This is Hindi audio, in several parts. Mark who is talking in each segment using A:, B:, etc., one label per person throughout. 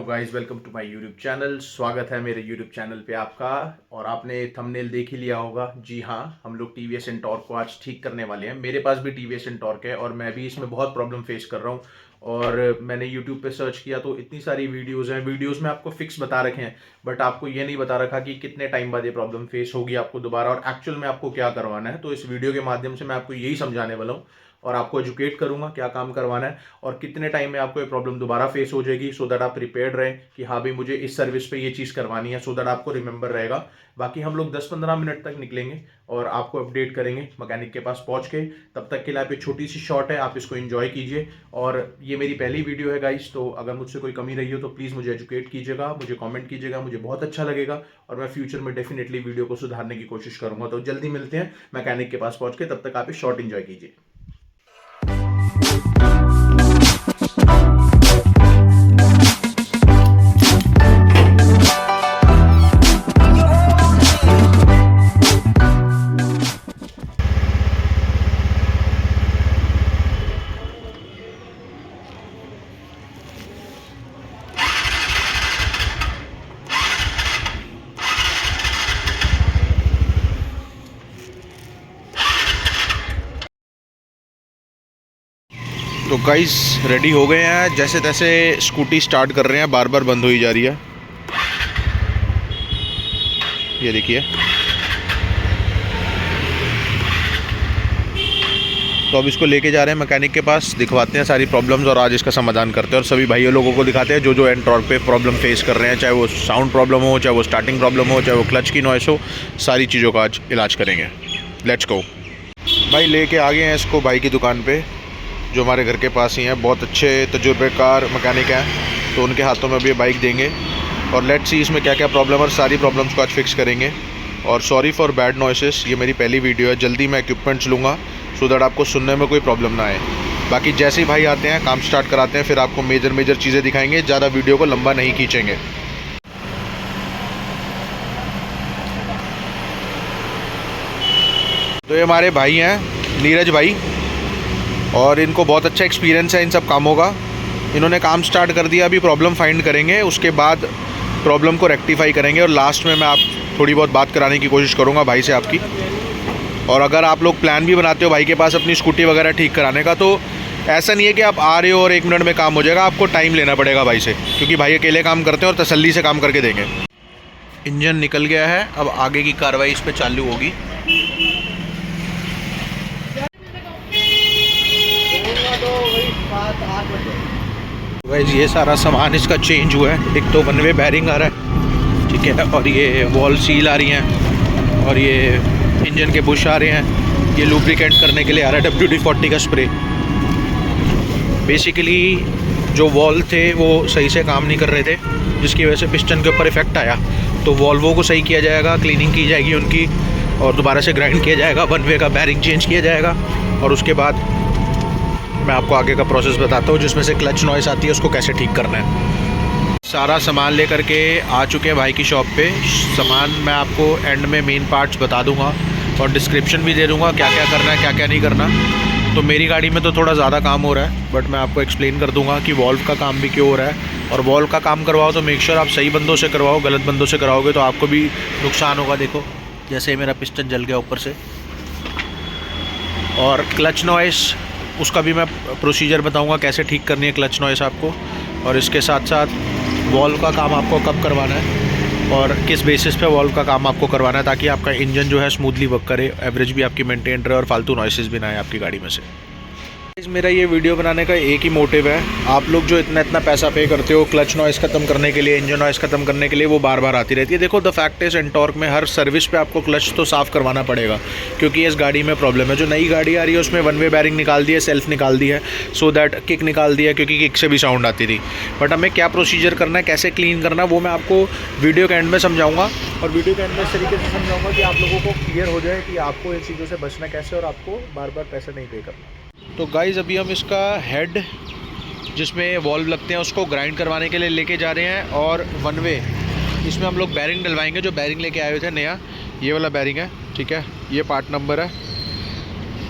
A: Guys, welcome to my YouTube channel. स्वागत है मेरे यूट्यूब चैनल पे आपका। और आपने थंबनेल देख ही लिया होगा। जी हाँ, हम लोग टीवीएस एंटॉर्क को आज ठीक करने वाले हैं। मेरे पास भी टीवीएस एंटॉर्क है और मैं भी इसमें बहुत प्रॉब्लम फेस कर रहा हूँ। और मैंने यूट्यूब पे सर्च किया तो इतनी सारी वीडियोज़ हैं। वीडियोज़ में आपको फिक्स बता रखे हैं, बट आपको ये नहीं बता रखा कि कितने टाइम बाद ये प्रॉब्लम फेस होगी आपको दोबारा, और एक्चुअल में आपको क्या करवाना है। तो इस वीडियो के माध्यम से मैं आपको यही समझाने वाला हूँ और आपको एजुकेट करूंगा क्या काम करवाना है और कितने टाइम में आपको ये प्रॉब्लम दोबारा फेस हो जाएगी, सो दैट आप प्रिपेयर्ड रहें कि हाँ भाई मुझे इस सर्विस पे ये चीज़ करवानी है, सो दैट आपको रिमेंबर रहेगा। बाकी हम लोग 10-15 मिनट तक निकलेंगे और आपको अपडेट करेंगे मैकेनिक के पास पहुंच के। तब तक के लिए आप ये छोटी सी शॉर्ट है, आप इसको एंजॉय कीजिए। और ये मेरी पहली वीडियो है गाइस, तो अगर मुझसे कोई कमी रही हो तो प्लीज़ मुझे एजुकेट कीजिएगा, मुझे कमेंट कीजिएगा, मुझे बहुत अच्छा लगेगा और मैं फ्यूचर में डेफिनेटली वीडियो को सुधारने की कोशिश करूंगा। तो जल्दी मिलते हैं मैकेनिक के पास पहुंच के, तब तक आप ये शॉर्ट एंजॉय कीजिए। तो गाइस रेडी हो गए हैं, जैसे तैसे स्कूटी स्टार्ट कर रहे हैं, बार बार बंद हुई जा रही है। ये देखिए। तो अब इसको लेके जा रहे हैं मैकेनिक के पास, दिखवाते हैं सारी प्रॉब्लम्स और आज इसका समाधान करते हैं और सभी भाइयों लोगों को दिखाते हैं जो जो एंटॉर्क पे प्रॉब्लम फेस कर रहे हैं, चाहे वो साउंड प्रॉब्लम हो, चाहे वो स्टार्टिंग प्रॉब्लम हो, चाहे वो क्लच की नॉइस हो, सारी चीज़ों का आज इलाज करेंगे। Let's go. भाई लेके आ गए हैं इसको भाई की दुकान पे, जो हमारे घर के पास ही हैं, बहुत अच्छे तजुर्बेकार मैकेनिक हैं, तो उनके हाथों में अभी बाइक देंगे और लेट्स सी इसमें क्या क्या प्रॉब्लम और सारी प्रॉब्लम्स को आज फिक्स करेंगे। और सॉरी फॉर बैड नॉइसेस, ये मेरी पहली वीडियो है, जल्दी मैं इक्विपमेंट्स लूँगा सो दैट आपको सुनने में कोई प्रॉब्लम ना आए। बाकी जैसे ही भाई आते हैं काम स्टार्ट कराते हैं, फिर आपको मेजर चीज़ें दिखाएंगे, ज़्यादा वीडियो को लंबा नहीं खींचेंगे। तो ये हमारे भाई हैं नीरज भाई, और इनको बहुत अच्छा एक्सपीरियंस है इन सब कामों का। इन्होंने काम स्टार्ट कर दिया, अभी प्रॉब्लम फाइंड करेंगे, उसके बाद प्रॉब्लम को रेक्टिफाई करेंगे और लास्ट में मैं आप थोड़ी बहुत बात कराने की कोशिश करूँगा भाई से आपकी। और अगर आप लोग प्लान भी बनाते हो भाई के पास अपनी स्कूटी वगैरह ठीक कराने का, तो ऐसा नहीं है कि आप आ रहे हो और 1 मिनट में काम हो जाएगा, आपको टाइम लेना पड़ेगा भाई से, क्योंकि भाई अकेले काम करते हैं और तसल्ली से काम करके देंगे। इंजन निकल गया है, अब आगे की कार्रवाई इस पर चालू होगी। गाइस ये सारा सामान इसका चेंज हुआ है, एक तो 1 वे बैरिंग आ रहा है, ठीक है, और ये वॉल सील आ रही हैं, और ये इंजन के बुश आ रहे हैं, ये लुब्रिकेंट करने के लिए आ रहा है WD-40 का स्प्रे। बेसिकली जो वॉल थे वो सही से काम नहीं कर रहे थे, जिसकी वजह से पिस्टन के ऊपर इफेक्ट आया, तो वॉल्वों को सही किया जाएगा, क्लीनिंग की जाएगी उनकी और दोबारा से ग्राइंड किया जाएगा, 1 वे का बैरिंग चेंज किया जाएगा और उसके बाद मैं आपको आगे का प्रोसेस बताता हूँ, जिसमें से क्लच नॉइस आती है उसको कैसे ठीक करना है। सारा सामान लेकर के आ चुके हैं भाई की शॉप पे। सामान मैं आपको एंड में मेन पार्ट्स बता दूंगा और डिस्क्रिप्शन भी दे दूंगा क्या क्या करना है क्या क्या नहीं करना। तो मेरी गाड़ी में तो थोड़ा ज़्यादा काम हो रहा है, बट मैं आपको एक्सप्लेन कर दूंगा कि वॉल्व का काम भी क्यों हो रहा है। और वॉल्व का काम करवाओ तो मेक श्योर आप सही बंदों से करवाओ, गलत बंदों से करवाओगे तो आपको भी नुकसान होगा। देखो जैसे मेरा पिस्टन जल गया ऊपर से। और क्लच नॉइस, उसका भी मैं प्रोसीजर बताऊंगा कैसे ठीक करनी है क्लच नॉइस आपको। और इसके साथ साथ वॉल्व का काम आपको कब करवाना है और किस बेसिस पे वॉल्व का काम आपको करवाना है, ताकि आपका इंजन जो है स्मूथली वर्क करे, एवरेज भी आपकी मेंटेन रहे और फालतू नॉइसेस भी ना आए आपकी गाड़ी में से। मेरा ये वीडियो बनाने का एक ही मोटिव है, आप लोग जो इतना पैसा पे करते हो क्लच नॉइस ख़त्म करने के लिए, इंजन नॉइस ख़त्म करने के लिए, वो बार बार आती रहती है। देखो द फैक्ट इज एंटॉर्क में हर सर्विस पे आपको क्लच तो साफ़ करवाना पड़ेगा, क्योंकि इस गाड़ी में प्रॉब्लम है। जो नई गाड़ी आ रही है उसमें 1 वे बैरिंग निकाल दी है, सेल्फ निकाल दी है, सो दैट किक निकाल दी है, क्योंकि किक से भी साउंड आती थी। बट हमें क्या प्रोसीजर करना है, कैसे क्लीन करना है, वो मैं आपको वीडियो के एंड में समझाऊँगा। और वीडियो के एंड में इस तरीके से समझाऊँगा कि आप लोगों को क्लियर हो जाए कि आपको इन चीज़ों से बचना कैसे और आपको बार बार पैसा नहीं पे करना। तो गाइज़ अभी हम इसका हेड जिसमें वॉल्व लगते हैं उसको ग्राइंड करवाने के लिए लेके जा रहे हैं, और 1 वे इसमें हम लोग बैरिंग डलवाएंगे। जो बैरिंग लेके आए हुए थे नया, ये वाला बैरिंग है, ठीक है, ये पार्ट नंबर है।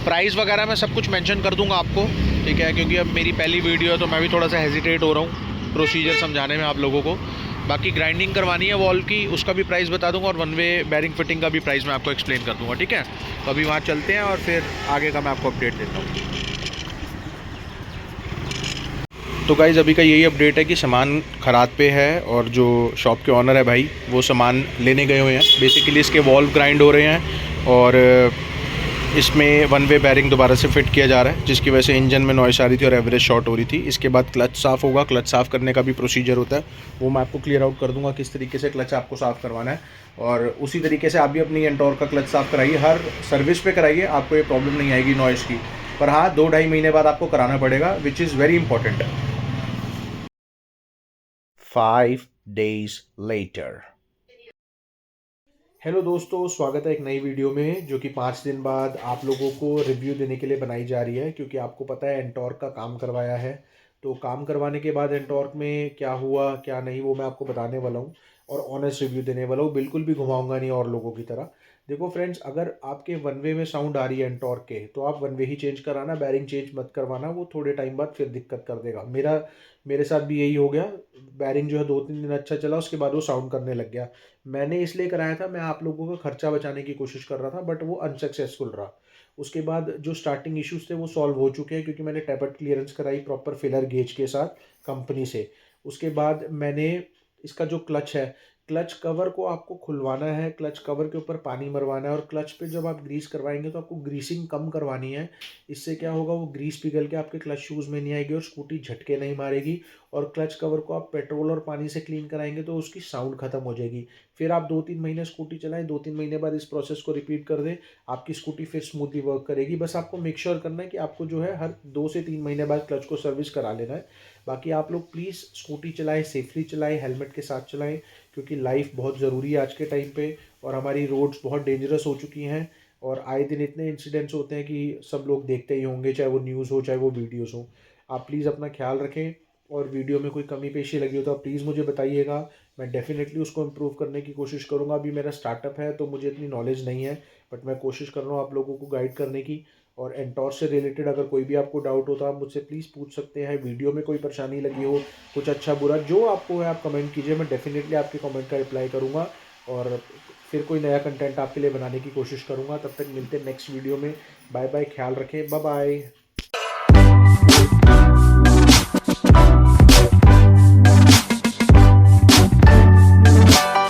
A: प्राइस वगैरह मैं सब कुछ मेंशन कर दूंगा आपको, ठीक है, क्योंकि अब मेरी पहली वीडियो है तो मैं भी थोड़ा सा हेजिटेट हो रहा हूँ प्रोसीजर समझाने में आप लोगों को। बाकी ग्राइंडिंग करवानी है वॉल की, उसका भी प्राइस बता दूंगा, और वन वे बैरिंग फिटिंग का भी प्राइस मैं आपको एक्सप्लेन कर दूंगा, ठीक है। तो अभी वहाँ चलते हैं और फिर आगे का मैं आपको अपडेट देता हूँ। तो गाइज़ अभी का यही अपडेट है कि सामान खराब पे है, और जो शॉप के ऑनर है भाई वो सामान लेने गए हुए हैं। बेसिकली इसके वॉल्व ग्राइंड हो रहे हैं, और इसमें वन वे बैरिंग दोबारा से फिट किया जा रहा है, जिसकी वजह से इंजन में नॉइस आ रही थी और एवरेज शॉर्ट हो रही थी। इसके बाद क्लच साफ़ होगा, क्लच साफ़ करने का भी प्रोसीजर होता है, वो मैं आपको क्लियर आउट कर दूंगा किस तरीके से क्लच आपको साफ़ करवाना है। और उसी तरीके से आप भी अपनी एंटॉर्क का क्लच साफ़ कराइए, हर सर्विस पे कराइए, आपको ये प्रॉब्लम नहीं आएगी नॉइस की। पर हाँ, 2-2.5 महीने बाद आपको कराना पड़ेगा, which is very important. 5 days later। Hello दोस्तों, स्वागत है एक नई वीडियो में, जो कि 5 दिन बाद आप लोगों को रिव्यू देने के लिए बनाई जा रही है, क्योंकि आपको पता है एंटॉर्क का काम करवाया है। तो काम करवाने के बाद एंटॉर्क में क्या हुआ क्या नहीं वो मैं आपको बताने वाला हूँ, और ऑनेस्ट रिव्यू देने वाला हूँ, बिल्कुल भी घुमाऊंगा नहीं और लोगों की तरह। देखो फ्रेंड्स, अगर आपके वन वे में साउंड आ रही है एंटॉर्क के, तो आप वन वे ही चेंज कराना, बैरिंग चेंज मत करवाना, वो थोड़े टाइम बाद फिर दिक्कत कर देगा। मेरे साथ भी यही हो गया। बैरिंग जो है 2-3 दिन अच्छा चला, उसके बाद वो साउंड करने लग गया। मैंने इसलिए कराया था, मैं आप लोगों का खर्चा बचाने की कोशिश कर रहा था, बट वो अनसक्सेसफुल रहा। उसके बाद जो स्टार्टिंग इश्यूज थे वो सॉल्व हो चुके हैं, क्योंकि मैंने टैपेट क्लियरेंस कराई प्रॉपर फिलर गेज के साथ कंपनी से। उसके बाद मैंने इसका जो क्लच है, क्लच कवर को आपको खुलवाना है, क्लच कवर के ऊपर पानी मरवाना है, और क्लच पे जब आप ग्रीस करवाएंगे तो आपको ग्रीसिंग कम करवानी है। इससे क्या होगा, वो ग्रीस पिघल के आपके क्लच शूज़ में नहीं आएगी और स्कूटी झटके नहीं मारेगी। और क्लच कवर को आप पेट्रोल और पानी से क्लीन कराएंगे तो उसकी साउंड खत्म हो जाएगी। फिर आप 2-3 महीने स्कूटी चलाएं, 2-3 महीने बाद इस प्रोसेस को रिपीट कर दें, आपकी स्कूटी फिर स्मूथली वर्क करेगी। बस आपको मेक श्योर करना है कि आपको जो है हर 2 से 3 महीने बाद क्लच को सर्विस करा लेना है। बाकी आप लोग प्लीज़ स्कूटी चलाएं, सेफली चलाएं, हेलमेट के साथ चलाएं, क्योंकि लाइफ बहुत ज़रूरी है आज के टाइम पे, और हमारी रोड्स बहुत डेंजरस हो चुकी हैं। और आए दिन इतने इंसिडेंट्स होते हैं कि सब लोग देखते ही होंगे, चाहे वो न्यूज़ हो चाहे वो वीडियोज़ हो। आप प्लीज़ अपना ख्याल रखें, और वीडियो में कोई कमी पेशी लगी हो तो आप प्लीज़ मुझे बताइएगा, मैं डेफिनेटली उसको इम्प्रूव करने की कोशिश करूँगा। अभी मेरा स्टार्टअप है तो मुझे इतनी नॉलेज नहीं है, बट मैं कोशिश कर रहा हूँ आप लोगों को गाइड करने की। और एंटॉर से रिलेटेड अगर कोई भी आपको डाउट हो तो आप मुझसे प्लीज़ पूछ सकते हैं। वीडियो में कोई परेशानी लगी हो, कुछ अच्छा बुरा जो आपको है, आप कमेंट कीजिए, मैं डेफिनेटली आपके कमेंट का रिप्लाई करूँगा, और फिर कोई नया कंटेंट आपके लिए बनाने की कोशिश करूँगा। तब तक मिलते हैं नेक्स्ट वीडियो में। बाय बाय, ख्याल रखें, बाय बाय।